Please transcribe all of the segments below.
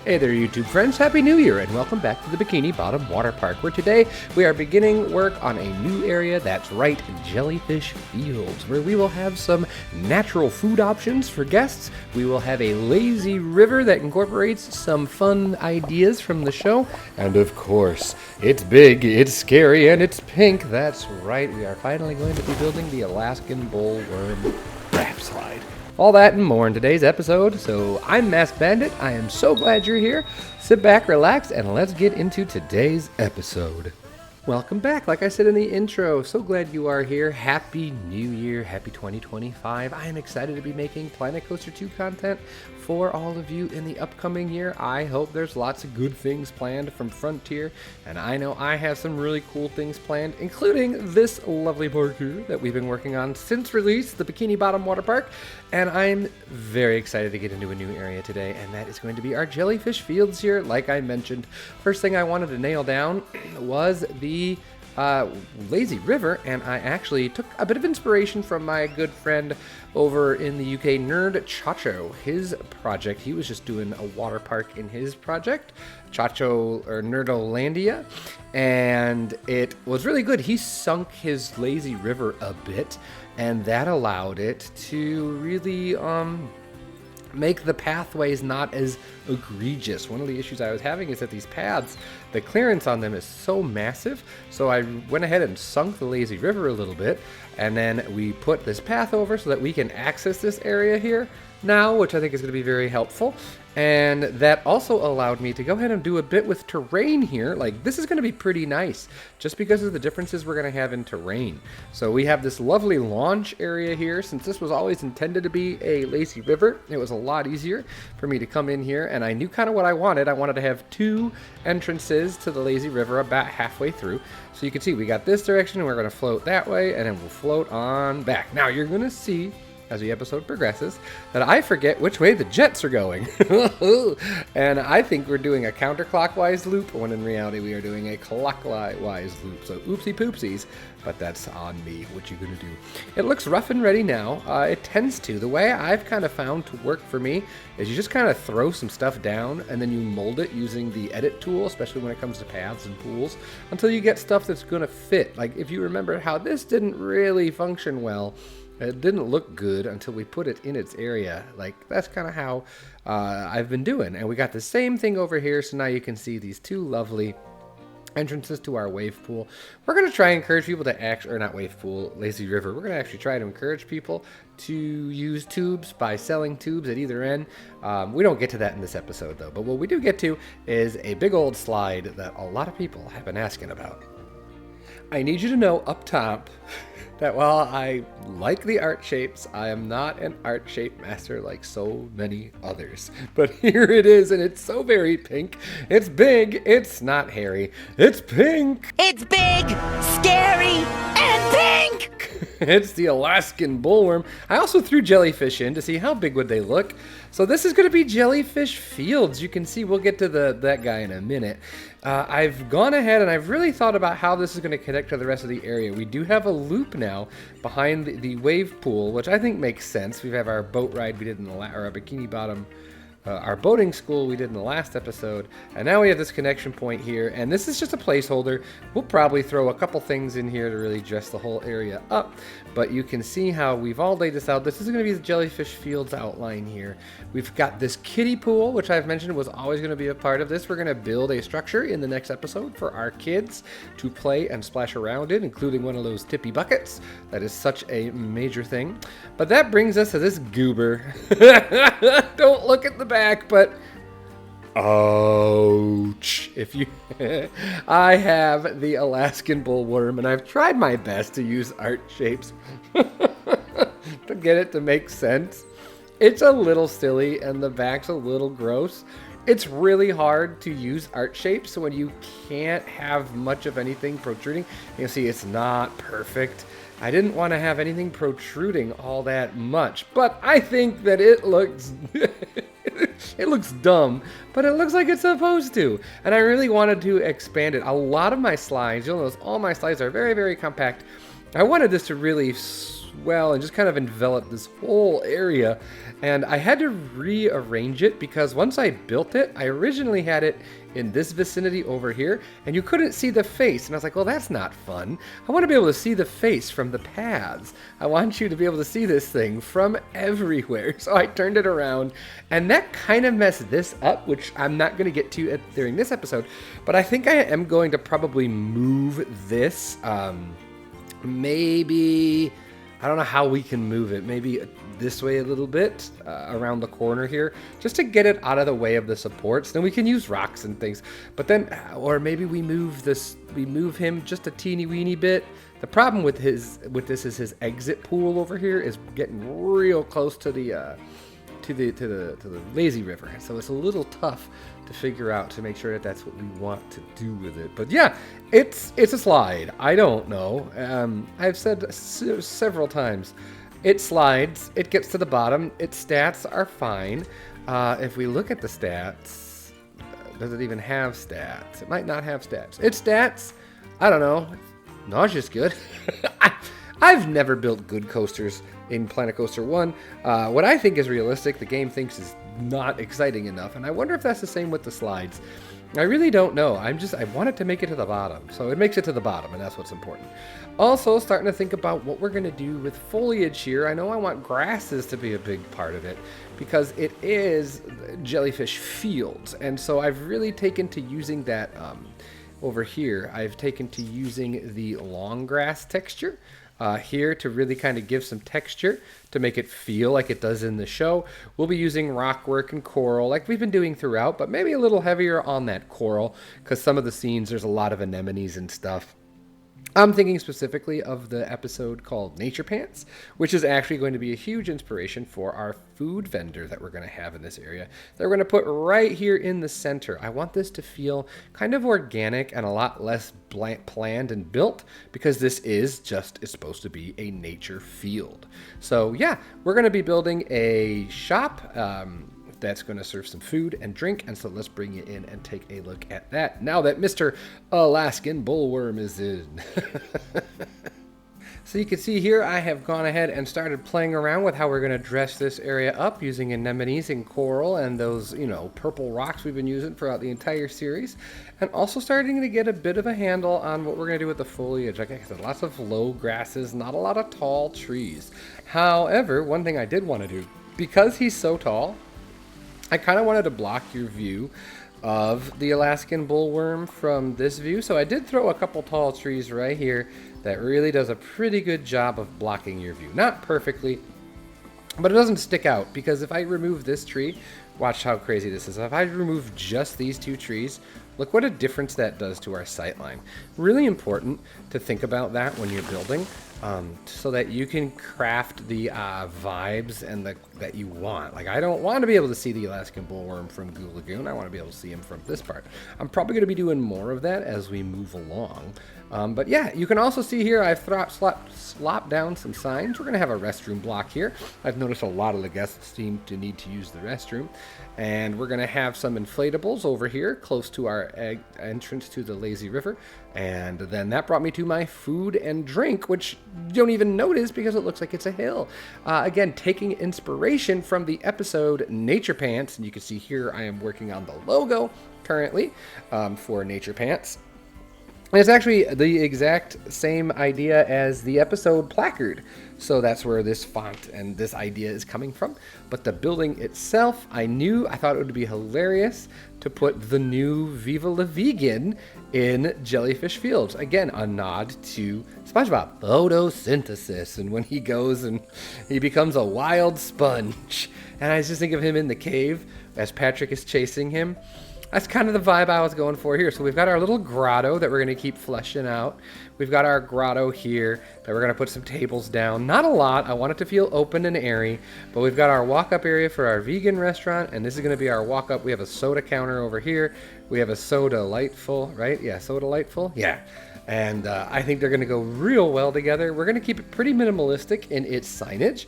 Hey there, YouTube friends. Happy New Year, and welcome back to the Bikini Bottom Waterpark, where today we are beginning work on a new area. That's right, Jellyfish Fields, where we will have some natural food options for guests. We will have a lazy river that incorporates some fun ideas from the show. And of course, it's big, it's scary, and it's pink. That's right, we are finally going to be building the Alaskan Bull Worm raft slide. All that and more in today's episode. So I'm maskedbandit. I am so glad you're here. Sit back, relax, and let's get into today's episode. Welcome back. Like I said in the intro, so glad you are here. Happy New Year. Happy 2025. I am excited to be making Planet Coaster 2 content for all of you in the upcoming year. I hope there's lots of good things planned from Frontier, and I know I have some really cool things planned, including this lovely park here that we've been working on since release, the Bikini Bottom Waterpark, and I'm very excited to get into a new area today, and that is going to be our Jellyfish Fields here. Like I mentioned, first thing I wanted to nail down was the lazy river, and I actually took a bit of inspiration from my good friend over in the UK, Nerd Chacho. His project, he was just doing a water park in his project, Chacho or Nerdolandia, and it was really good. He sunk his lazy river a bit, and that allowed it to really make the pathways not as egregious. One of the issues I was having is that these paths, the clearance on them is so massive, so I went ahead and sunk the lazy river a little bit, and then we put this path over so that we can access this area here now, which I think is going to be very helpful. And that also allowed me to go ahead and do a bit with terrain here. Like, this is going to be pretty nice just because of the differences we're going to have in terrain. So we have this lovely launch area here. Since this was always intended to be a lazy river, it was a lot easier for me to come in here, and I knew kind of what I wanted. I wanted to have two entrances to the lazy river about halfway through. So you can see we got this direction, and we're going to float that way, and then we'll float on back. Now you're going to see, as the episode progresses, that I forget which way the jets are going. And I think we're doing a counterclockwise loop, when in reality we are doing a clockwise loop. So oopsie poopsies, but that's on me. What you gonna do? It looks rough and ready now. It tends to. The way I've kind of found to work for me is you just kind of throw some stuff down and then you mold it using the edit tool, especially when it comes to paths and pools, until you get stuff that's gonna fit. Like, if you remember how this didn't really function well, it didn't look good until we put it in its area. Like, that's kind of how I've been doing. And we got the same thing over here, so now you can see these two lovely entrances to our wave pool. We're going to try and encourage people to or not wave pool, lazy river. We're going to actually try to encourage people to use tubes by selling tubes at either end. We don't get to that in this episode, though. But what we do get to is a big old slide that a lot of people have been asking about. I need you to know up top that while I like the art shapes, I am not an art shape master like so many others. But here it is, and it's so very pink. It's big, it's not hairy, it's pink. It's big, scary, and pink! It's the Alaskan Bull Worm. I also threw jellyfish in to see how big would they look. So this is going to be Jellyfish Fields. You can see, we'll get to that guy in a minute. I've gone ahead and I've really thought about how this is going to connect to the rest of the area. We do have a loop now behind the wave pool, which I think makes sense. We have our boat ride we did in the or our Bikini Bottom, our boating school we did in the last episode, and now we have this connection point here, and this is just a placeholder. We'll probably throw a couple things in here to really dress the whole area up, but you can see how we've all laid this out. This is going to be the Jellyfish Fields outline here. We've got this kiddie pool, which I've mentioned was always going to be a part of this. We're going to build a structure in the next episode for our kids to play and splash around in, including one of those tippy buckets. That is such a major thing. But that brings us to this goober. Don't look at the back, but ouch. If you I have the Alaskan Bull Worm, and I've tried my best to use art shapes to get it to make sense. It's a little silly and the back's a little gross. It's really hard to use art shapes when you can't have much of anything protruding. You can see it's not perfect. I didn't want to have anything protruding all that much, but I think that it looks it looks dumb, but it looks like it's supposed to. And I really wanted to expand it. A lot of my slides, you'll notice all my slides are very, very compact. I wanted this to really well and just kind of enveloped this whole area. And I had to rearrange it because once I built it, I originally had it in this vicinity over here, and you couldn't see the face. And I was like, well, that's not fun. I want to be able to see the face from the paths. I want you to be able to see this thing from everywhere. So I turned it around, and that kind of messed this up, which I'm not going to get to during this episode. But I think I am going to probably move this. Maybe, I don't know how we can move it. Maybe this way a little bit, around the corner here, just to get it out of the way of the supports. Then we can use rocks and things. But then, or maybe we move him just a teeny weeny bit. The problem with this is his exit pool over here is getting real close to the lazy river, so it's a little tough to figure out to make sure that that's what we want to do with it. But yeah, it's a slide. I don't know. I've said several times, it slides. It gets to the bottom. Its stats are fine. If we look at the stats, does it even have stats? It might not have stats. Its stats, I don't know. Nauseous good. I've never built good coasters in Planet Coaster 1. What I think is realistic, the game thinks is not exciting enough, and I wonder if that's the same with the slides. I really don't know. I wanted to make it to the bottom, so it makes it to the bottom, and that's what's important. Also, starting to think about what we're going to do with foliage here. I know I want grasses to be a big part of it, because it is jellyfish fields, and so I've really taken to using that over here. I've taken to using the long grass texture here to really kind of give some texture to make it feel like it does in the show. We'll be using rockwork and coral like we've been doing throughout, but maybe a little heavier on that coral because some of the scenes there's a lot of anemones and stuff. I'm thinking specifically of the episode called Nature Pants, which is actually going to be a huge inspiration for our food vendor that we're going to have in this area that we're going to put right here in the center. I want this to feel kind of organic and a lot less planned and built because this is just, it's supposed to be a nature field. So yeah, we're going to be building a shop that's going to serve some food and drink, and so let's bring you in and take a look at that now that Mr. Alaskan Bull Worm is in. So you can see here I have gone ahead and started playing around with how we're going to dress this area up using anemones and coral and those, purple rocks we've been using throughout the entire series, and also starting to get a bit of a handle on what we're going to do with the foliage. Like I said, lots of low grasses, not a lot of tall trees. However, one thing I did want to do, because he's so tall, I kind of wanted to block your view of the Alaskan Bull Worm from this view. So I did throw a couple tall trees right here that really does a pretty good job of blocking your view. Not perfectly, but it doesn't stick out because if I remove this tree, watch how crazy this is. If I remove just these two trees, look what a difference that does to our sightline. Really important to think about that when you're building, so that you can craft the vibes and that you want. Like, I don't want to be able to see the Alaskan Bull Worm from Goo Lagoon. I want to be able to see him from this part. I'm probably going to be doing more of that as we move along. But yeah, you can also see here I've slopped down some signs. We're going to have a restroom block here. I've noticed a lot of the guests seem to need to use the restroom. And we're going to have some inflatables over here close to our entrance to the lazy river. And then that brought me to my food and drink, which you don't even notice because it looks like it's a hill. Again, taking inspiration from the episode Nature Pants. And you can see here I am working on the logo currently for Nature Pants. And it's actually the exact same idea as the episode placard. So that's where this font and this idea is coming from. But the building itself, I thought it would be hilarious to put the new Viva La Vegan in Jellyfish Fields. Again, a nod to SpongeBob, photosynthesis, and when he goes and he becomes a wild sponge. And I just think of him in the cave as Patrick is chasing him. That's kind of the vibe I was going for here. So we've got our little grotto that we're going to keep fleshing out. We've got our grotto here that we're going to put some tables down. Not a lot. I want it to feel open and airy. But we've got our walk-up area for our vegan restaurant. And this is going to be our walk-up. We have a soda counter over here. We have a Soda Lightful, right? Yeah, Soda Lightful. Yeah. And I think they're going to go real well together. We're going to keep it pretty minimalistic in its signage.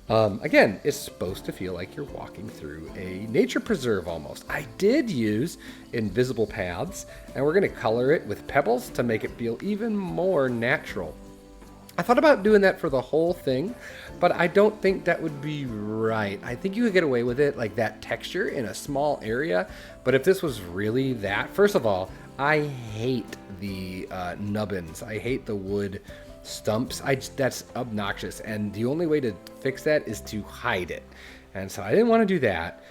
Again, it's supposed to feel like you're walking through a nature preserve almost. I did use invisible paths, and we're going to color it with pebbles to make it feel even more natural. I thought about doing that for the whole thing, but I don't think that would be right. I think you could get away with it, like that texture in a small area. But if this was really that, first of all, I hate the nubbins. I hate the wood stumps. That's obnoxious. And the only way to fix that is to hide it. And so I didn't want to do that.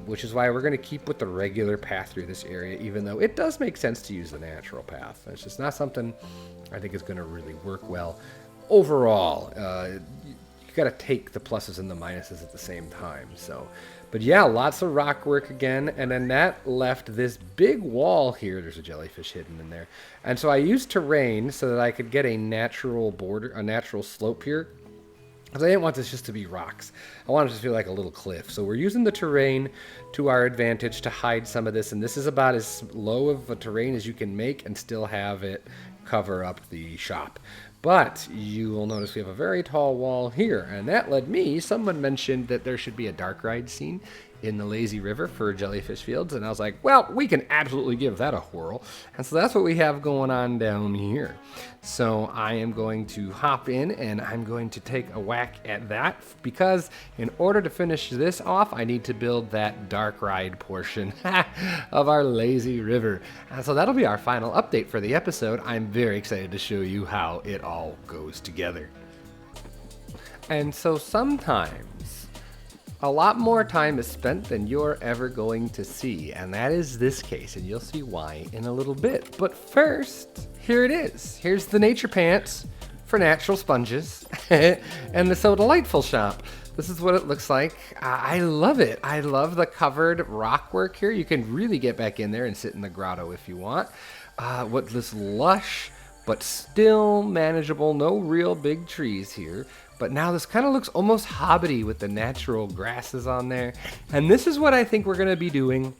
Which is why we're going to keep with the regular path through this area, even though it does make sense to use the natural path. It's just not something I think is going to really work well. Overall, you got to take the pluses and the minuses at the same time. So, but yeah, lots of rock work again. And then that left this big wall here. There's a jellyfish hidden in there. And so I used terrain so that I could get a natural border, a natural slope here. Because I didn't want this just to be rocks. I wanted it to feel like a little cliff. So we're using the terrain to our advantage to hide some of this. And this is about as low of a terrain as you can make and still have it cover up the shop. But you will notice we have a very tall wall here. And that led me, someone mentioned that there should be a dark ride scene in the lazy river for jellyfish fields. And I was like, well, we can absolutely give that a whirl. And so that's what we have going on down here. So I am going to hop in and I'm going to take a whack at that, because in order to finish this off, I need to build that dark ride portion of our lazy river. And so that'll be our final update for the episode. I'm very excited to show you how it all goes together. And so sometimes a lot more time is spent than you're ever going to see, and that is this case, and you'll see why in a little bit. But first, here it is. Here's the nature pants for natural sponges and the So Delightful shop. This is what it looks like. I love it. I love the covered rock work here. You can really get back in there and sit in the grotto if you want. What this lush but still manageable, no real big trees here. But now this kind of looks almost hobbity with the natural grasses on there. And this is what I think we're going to be doing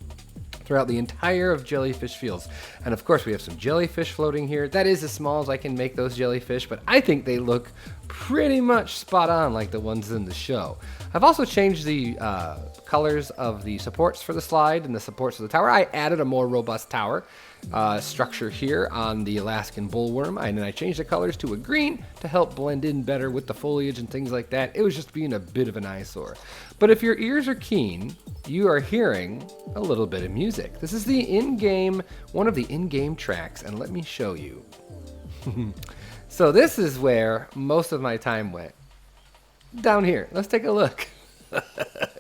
throughout the entire of Jellyfish Fields. And of course we have some jellyfish floating here. That is as small as I can make those jellyfish, but I think they look pretty much spot on like the ones in the show. I've also changed the colors of the supports for the slide and the supports of the tower. I added a more robust tower structure here on the Alaskan Bull Worm, and then I changed the colors to a green to help blend in better with the foliage and things like that. It was just being a bit of an eyesore. But if your ears are keen, you are hearing a little bit of music. This is the in-game, one of the in-game tracks, and let me show you. So this is where most of my time went. Down here, let's take a look.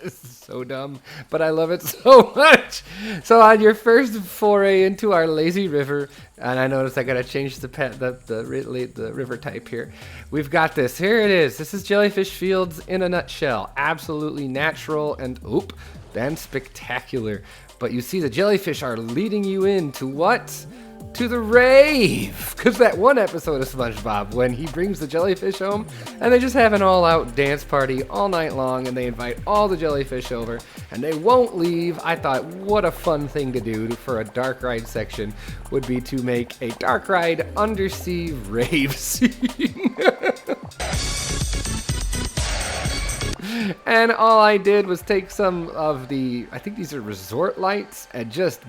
This is so dumb, but I love it so much. So on your first foray into our lazy river, and I noticed I gotta change the river type here. We've got this. Here it is. This is Jellyfish Fields in a nutshell. Absolutely natural and spectacular. But you see the jellyfish are leading you into what? To the rave, because that one episode of SpongeBob when he brings the jellyfish home and they just have an all-out dance party all night long, and they invite all the jellyfish over and they won't leave. I thought, what a fun thing to do for a dark ride section would be to make a dark ride undersea rave scene. And all I did was take some of the, I think these are resort lights, and just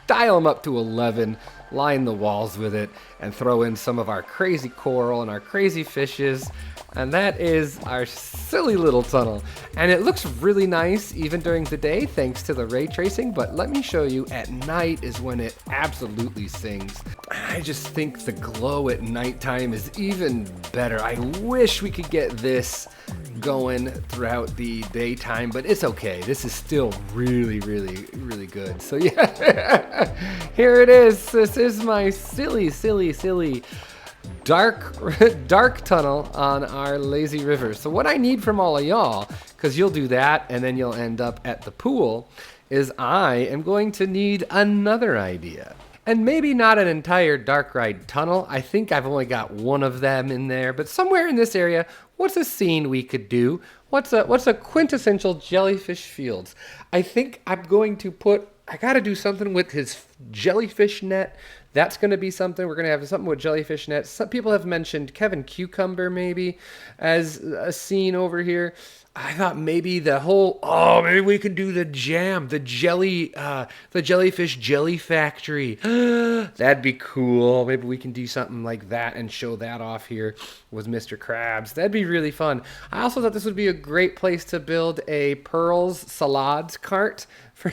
dial them up to 11, line the walls with it, and throw in some of our crazy coral and our crazy fishes. And that is our silly little tunnel. And it looks really nice even during the day thanks to the ray tracing, but let me show you, at night is when it absolutely sings. I just think the glow at nighttime is even better. I wish we could get this going throughout the daytime, but it's okay. This is still really, really, really good. So yeah, here it is. This is my silly dark tunnel on our lazy river. So what I need from all of y'all, because you'll do that and then you'll end up at the pool, is I am going to need another idea. And maybe not an entire dark ride tunnel. I think I've only got one of them in there, but somewhere in this area, what's a scene we could do? What's a quintessential Jellyfish Fields? I think I'm going to I gotta do something with his jellyfish net That's going to be something. We're going to have something with jellyfish nets. Some people have mentioned Kevin Cucumber maybe as a scene over here. I thought maybe maybe we could do the jam, the jellyfish jelly factory. That'd be cool. Maybe we can do something like that and show that off here with Mr. Krabs. That'd be really fun. I also thought this would be a great place to build a Pearls Salads cart for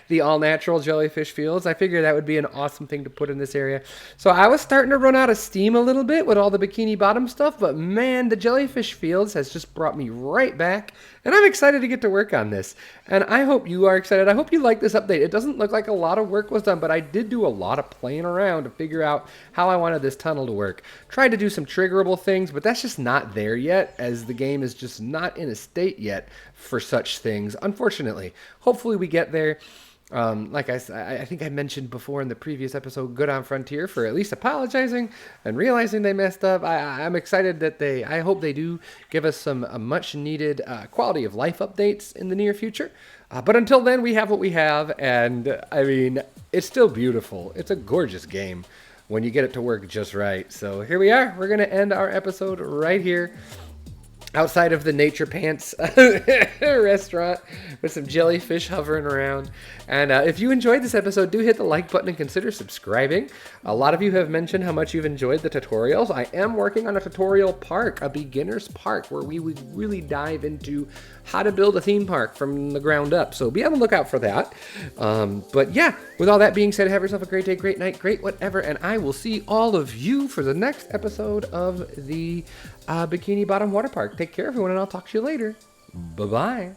the all-natural jellyfish fields. I figured that would be an awesome thing to put in this area. So I was starting to run out of steam a little bit with all the Bikini Bottom stuff, but man, the jellyfish fields has just brought me right back, and I'm excited to get to work on this. And I hope you are excited. I hope you like this update. It doesn't look like a lot of work was done, but I did do a lot of playing around to figure out how I wanted this tunnel to work. Tried to do some triggerable things, but that's just not there yet, as the game is just not in a state yet for such things, unfortunately. Hopefully we get there. Like I think I mentioned before in the previous episode, good on Frontier for at least apologizing and realizing they messed up. I'm excited that I hope they do give us some much needed quality of life updates in the near future. But until then, we have what we have, and I mean, it's still beautiful. It's a gorgeous game when you get it to work just right. So here we are. We're going to end our episode right here, outside of the Nature Pants restaurant with some jellyfish hovering around. And if you enjoyed this episode, do hit the like button and consider subscribing. A lot of you have mentioned how much you've enjoyed the tutorials. I am working on a tutorial park, a beginner's park, where we would really dive into how to build a theme park from the ground up. So be on the lookout for that. But yeah, with all that being said, have yourself a great day, great night, great whatever. And I will see all of you for the next episode of the Bikini Bottom Waterpark. Take care, everyone, and I'll talk to you later. Bye-bye.